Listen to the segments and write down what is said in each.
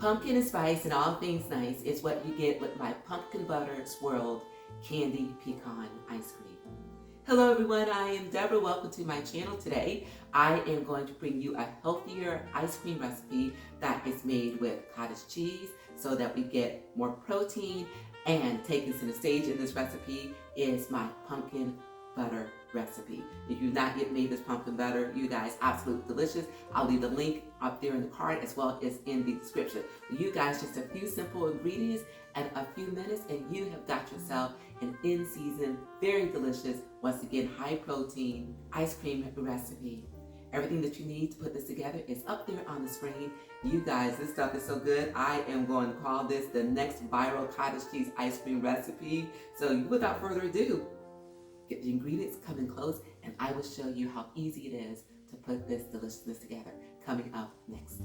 Pumpkin and spice and all things nice is what you get with my pumpkin butter swirled candy pecan ice cream. Hello everyone, I am Deborah. Welcome to my channel today. I am going to bring you a healthier ice cream recipe that is made with cottage cheese so that we get more protein, and taking center stage in this recipe is my pumpkin butter recipe. If you've not yet made this pumpkin butter, you guys, absolutely delicious. I'll leave the link up there in the card as well as in the description. You guys, just a few simple ingredients and a few minutes and you have got yourself an in-season, very delicious, once again, high protein ice cream recipe. Everything that you need to put this together is up there on the screen. You guys, this stuff is so good. I am going to call this the next viral cottage cheese ice cream recipe. So without further ado, get the ingredients, come in close, and I will show you how easy it is to put this deliciousness together. Coming up next.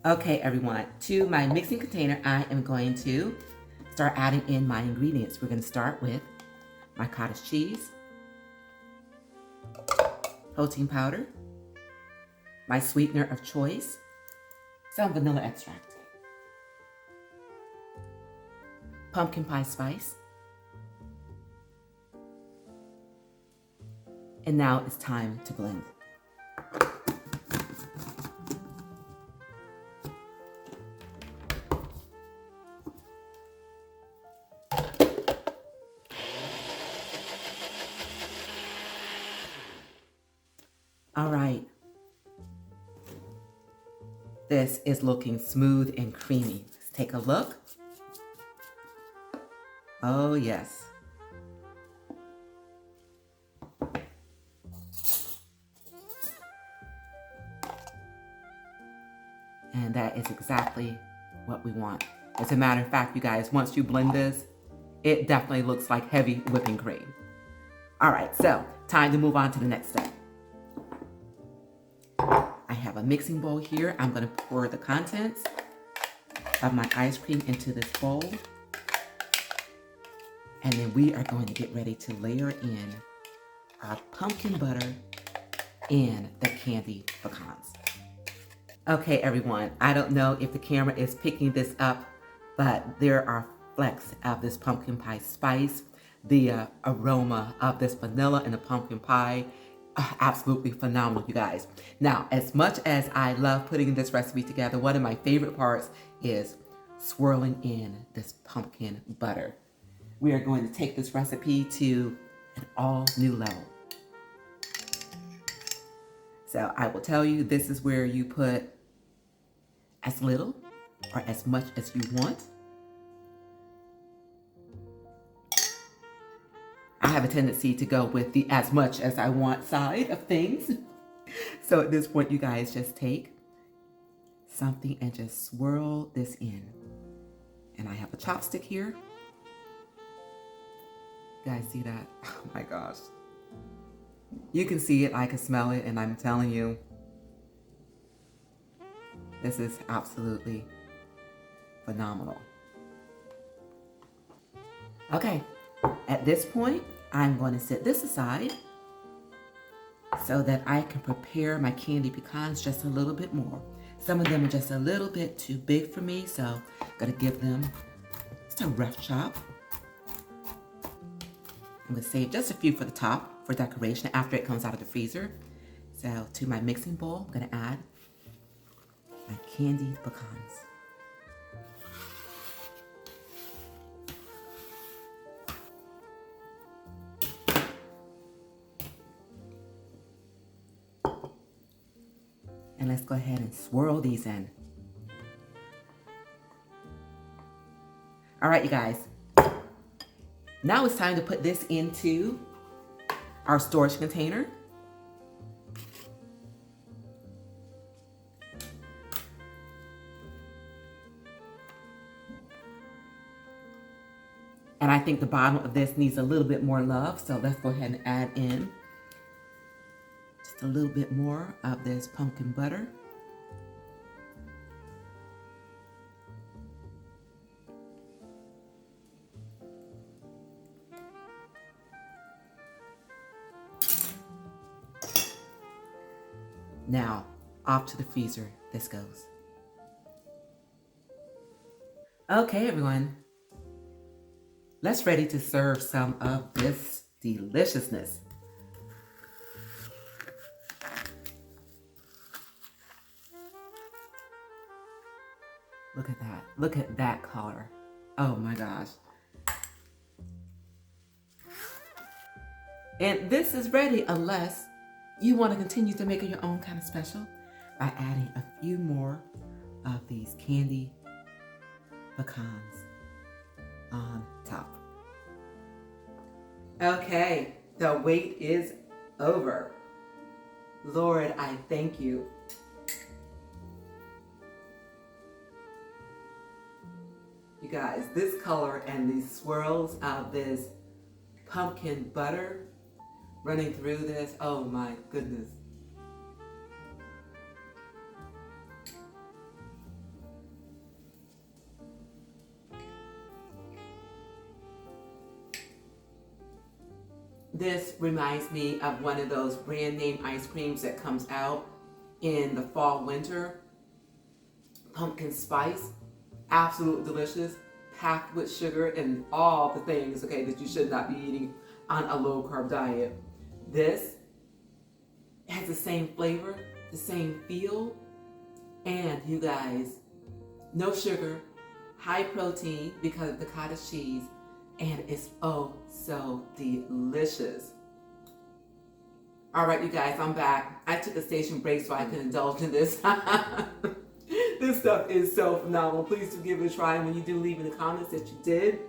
Okay, everyone, to my mixing container, I am going to start adding in my ingredients. We're going to start with my cottage cheese, protein powder, my sweetener of choice, some vanilla extract, pumpkin pie spice, and now it's time to blend. All right, this is looking smooth and creamy. Let's take a look. Oh yes. And that is exactly what we want. As a matter of fact, you guys, once you blend this, it definitely looks like heavy whipping cream. All right, so time to move on to the next step. I have a mixing bowl here. I'm going to pour the contents of my ice cream into this bowl. And then we are going to get ready to layer in our pumpkin butter and the candied pecans. Okay, everyone, I don't know if the camera is picking this up, but there are flecks of this pumpkin pie spice, the aroma of this vanilla and the pumpkin pie. Absolutely phenomenal, you guys. Now, as much as I love putting this recipe together, one of my favorite parts is swirling in this pumpkin butter. We are going to take this recipe to an all new level. So I will tell you, this is where you put as little or as much as you want. I have a tendency to go with the as much as I want side of things. So at this point, you guys just take something and just swirl this in. And I have a chopstick here. You guys see that? Oh my gosh. You can see it, I can smell it, and I'm telling you, this is absolutely phenomenal. Okay, at this point, I'm going to set this aside so that I can prepare my candy pecans just a little bit more. Some of them are just a little bit too big for me, so I'm going to give them just a rough chop. I'm going to save just a few for the top for decoration after it comes out of the freezer. So to my mixing bowl, I'm going to add my candied pecans. And let's go ahead and swirl these in. All right, you guys. Now it's time to put this into our storage container. And I think the bottom of this needs a little bit more love, so let's go ahead and add in just a little bit more of this pumpkin butter. Now, off to the freezer this goes. Okay, everyone. Let's ready to serve some of this deliciousness. Look at that. Look at that color. Oh my gosh. And this is ready unless you want to continue to make it your own kind of special by adding a few more of these candy pecans on top. Okay, the wait is over. Lord, I thank you. You guys, this color and these swirls of this pumpkin butter running through this, oh my goodness. This reminds me of one of those brand name ice creams that comes out in the fall, winter. Pumpkin spice, absolutely delicious, packed with sugar and all the things, okay, that you should not be eating on a low carb diet. This has the same flavor, the same feel, and you guys, no sugar, high protein because of the cottage cheese, and it's oh so delicious. All right, you guys, I'm back. I took a station break so I could indulge in this. This stuff is so phenomenal. Please do give it a try. And when you do, leave in the comments that you did.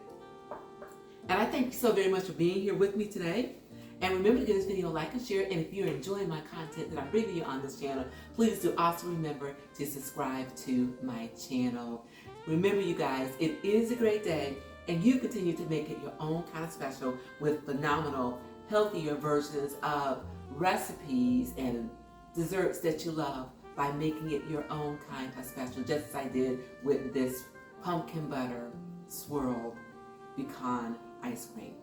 And I thank you so very much for being here with me today. And remember to give this video a like and share. And if you're enjoying my content that I'm bringing you on this channel, please do also remember to subscribe to my channel. Remember, you guys, it is a great day, and you continue to make it your own kind of special with phenomenal, healthier versions of recipes and desserts that you love by making it your own kind of special, just as I did with this pumpkin butter swirl pecan ice cream.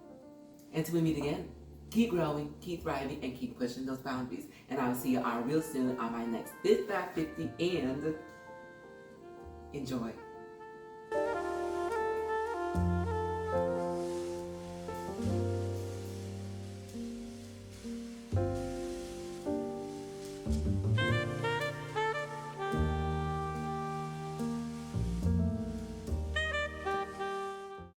Until we meet again, keep growing, keep thriving, and keep pushing those boundaries. And I will see you all real soon on my next Fit Fat 50, and enjoy.